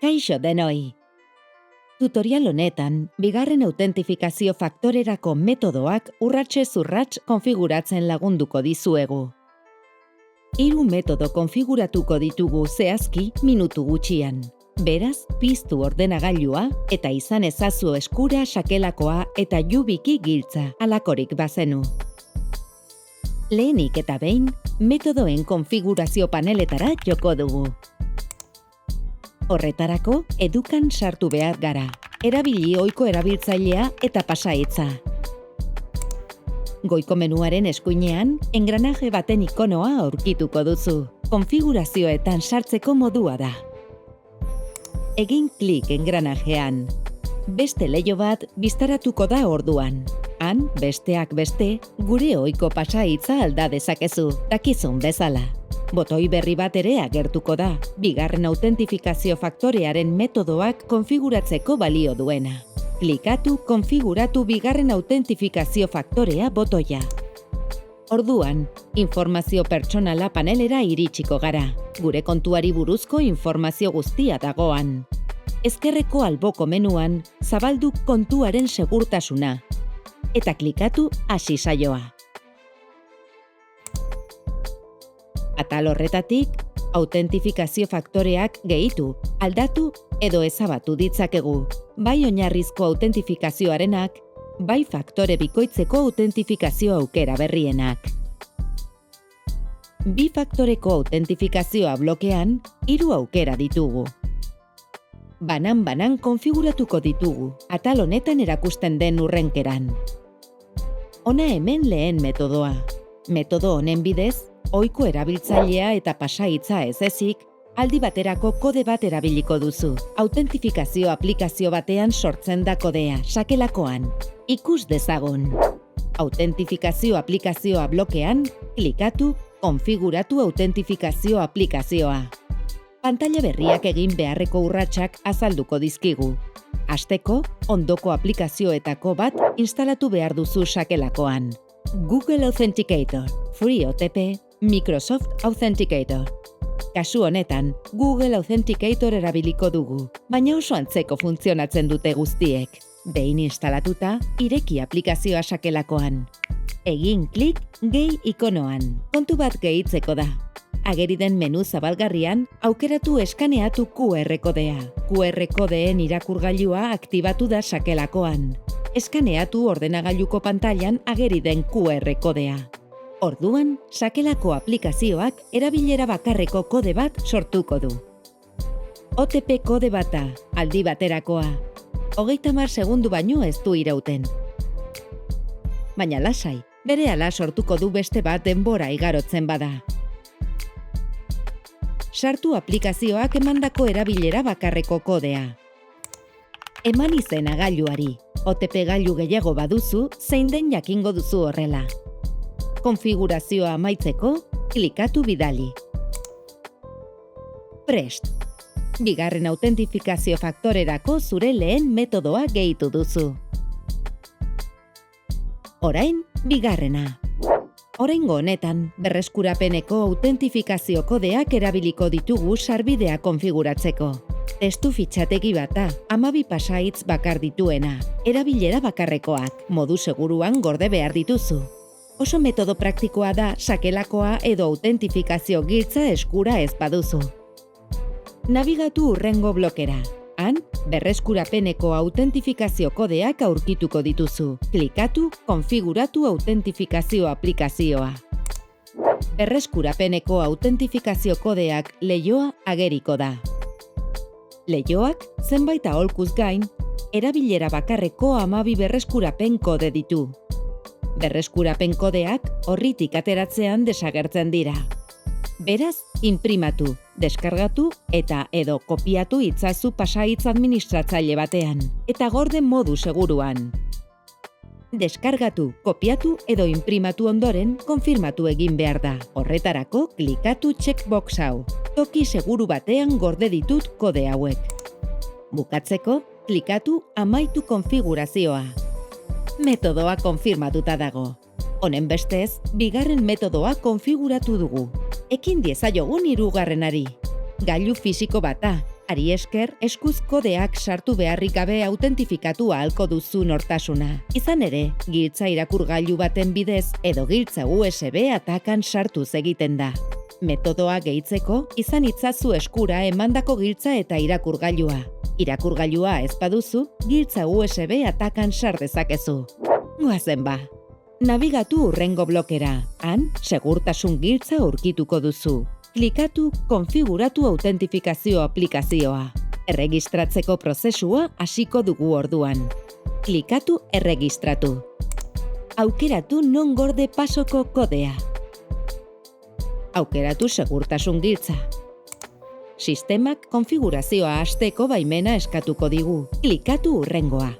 Kaixo denoi! Tutorial honetan, bigarren autentifikazio faktorerako metodoak urratsez urrats konfiguratzen lagunduko dizuegu. 3 metodo konfiguratuko ditugu zehazki minutu gutxian. Beraz, piztu ordenagailua eta izan ezazu eskura sakelakoa eta YubiKey giltza halakorik bazenu. Lehenik eta behin, metodoen konfigurazio paneletara joko dugu. Horretarako, edukan sartu behar gara. Erabili ohiko erabiltzailea eta pasahitza. Goiko menuaren eskuinean, engranaje baten ikonoa aurkituko duzu. Konfigurazioetan sartzeko modua da. Egin klik engranajean. Beste leiho bat biztaratuko da orduan. Han, besteak beste, gure ohiko pasahitza alda dezakezu, dakizun bezala. Botoi berri bat ere agertuko da, bigarren autentifikazio faktorearen metodoak konfiguratzeko balio duena. Klikatu konfiguratu bigarren autentifikazio faktorea botoia. Orduan, informazio pertsonala panelera iritsiko gara. Gure kontuari buruzko informazio guztia dagoan. Ezkerreko alboko menuan, zabaldu kontuaren segurtasuna. Eta klikatu hasi saioa. Atal horretatik, autentifikazio faktoreak gehitu, aldatu edo ezabatu ditzakegu, bai oinarrizko autentifikazioarenak, bai faktore bikoitzeko autentifikazio aukera berrienak. Bi faktoreko autentifikazioa blokean, 3 aukera ditugu. Banan-banan konfiguratuko ditugu, atal honetan erakusten den hurrenkeran. Hona hemen lehen metodoa. Metodo honen bidez, ohiko erabiltzailea eta pasahitza ez ezik, aldi baterako kode bat erabiliko duzu. Autentifikazio aplikazio batean sortzen da kodea, sakelakoan. Ikus dezagun. Autentifikazio aplikazioa blokean, klikatu, konfiguratu autentifikazio aplikazioa. Pantaila berriak egin beharreko urratsak azalduko dizkigu. Hasteko, ondoko aplikazioetako bat instalatu behar duzu sakelakoan. Google Authenticator, Free OTP, Microsoft Authenticator. Kasu honetan, Google Authenticator erabiliko dugu, baina oso antzeko funtzionatzen dute guztiek. Behin instalatuta, ireki aplikazioa sakelakoan. Egin klik gehi ikonoan. Kontu bat gehitzeko da. Ageri den menu zabalgarrian, aukeratu eskaneatu QR kodea. QR kodeen irakurgailua aktibatu da sakelakoan. Eskaneatu ordenagailuko pantailan ageri den QR kodea. Orduan, sakelako aplikazioak erabilera bakarreko kode bat sortuko du. OTP kode bata, aldi baterakoa. 30 segundu baino ez du irauten. Baina lasai, berehala sortuko du beste bat denbora igarotzen bada. Sartu aplikazioak emandako erabilera bakarreko kodea. Eman izena gailuari. OTP gailu gehiago baduzu, zein den jakingo duzu horrela. Konfigurazioa amaitzeko, klikatu bidali. Prest! Bigarren autentifikazio faktorerako zure lehen metodoa gehitu duzu. Orain, bigarrena. Oraingo honetan, berreskurapeneko autentifikazio kodeak erabiliko ditugu sarbidea konfiguratzeko. Testu fitxategi bata, 12 pasahitz bakar dituena, erabilera bakarrekoak, modu seguruan gorde behar dituzu. Oso metodo praktikoa da sakelakoa edo autentifikazio giltza eskura ez baduzu. Nabigatu hurrengo blokera. Han, berreskurapeneko autentifikazio kodeak aurkituko dituzu. Klikatu, konfiguratu autentifikazio aplikazioa. Berreskurapeneko autentifikazio kodeak leihoa ageriko da. Leihoak, zenbait aholkuz gain, erabilera bakarreko 12 berreskurapen kode ditu. Berreskurapen kodeak orritik ateratzean desagertzen dira. Beraz, inprimatu, deskargatu eta edo kopiatu itzazu pasahitz administratzaile batean, eta gorde modu seguruan. Deskargatu, kopiatu edo inprimatu ondoren konfirmatu egin behar da. Horretarako, klikatu checkbox hau. Toki seguru batean gorde ditut kode hauek. Bukatzeko, klikatu amaitu konfigurazioa. Metodoa konfirmatuta dago. Honen bestez, bigarren metodoa konfiguratu dugu. Ekin diezaiogun hirugarrenari. Gailu fisiko bata, Ari esker, eskuz kodeak sartu beharrik gabe autentifikatu ahalko duzu nortasuna. Izan ere, giltza irakurgailu baten bidez edo giltza USB atakan sartuz egiten da. Metodoa gehitzeko, izan itzazu eskura emandako giltza eta irakurgailua. Irakurgailua ez baduzu, giltza USB atakan sar dezakezu. Goazen ba! Nabigatu hurrengo blokera. Han, segurtasun giltza aurkituko duzu. Klikatu konfiguratu autentifikazio aplikazioa. Erregistratzeko prozesua hasiko dugu orduan. Klikatu erregistratu. Aukeratu non gorde pasoko kodea. Aukeratu segurtasun giltza. Sistemak konfigurazioa hasteko baimena eskatuko digu. Klikatu hurrengoa.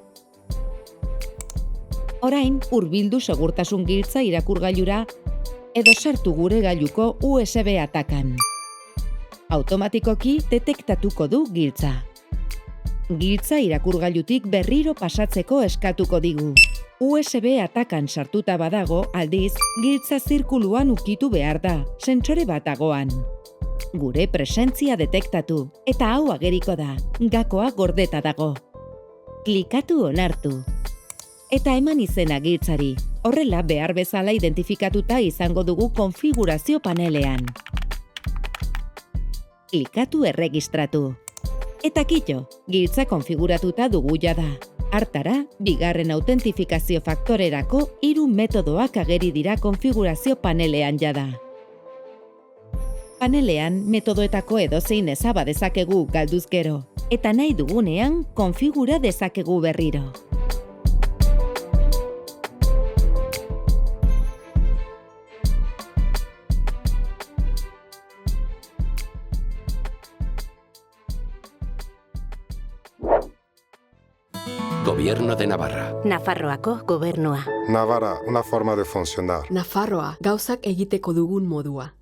Orain, hurbildu segurtasun giltza irakurgailura edo sartu gure gailuko USB atakan. Automatikoki detektatuko du giltza. Giltza irakurgailutik berriro pasatzeko eskatuko digu. USB atakan sartuta badago, aldiz, giltza zirkuluan ukitu behar da, sentsore bat dagoan. Gure presentzia detektatu, eta hau ageriko da, gakoa gordeta dago. Klikatu onartu. Eta eman izena giltzari, horrela behar bezala identifikatuta izango dugu konfigurazio panelean. Klikatu erregistratu. Eta kitto, giltza konfiguratuta dugu jada. Hartara, bigarren autentifikazio faktorerako 3 metodoak ageri dira konfigurazio panelean jada. Panelean, metodoetako edozein ezaba dezakegu galduz gero, eta nahi dugunean konfigura dezakegu berriro. Gobierno de Navarra. Nafarroako gobernua. Navarra, una forma de funcionar. Nafarroa, gauzak egiteko dugun modua.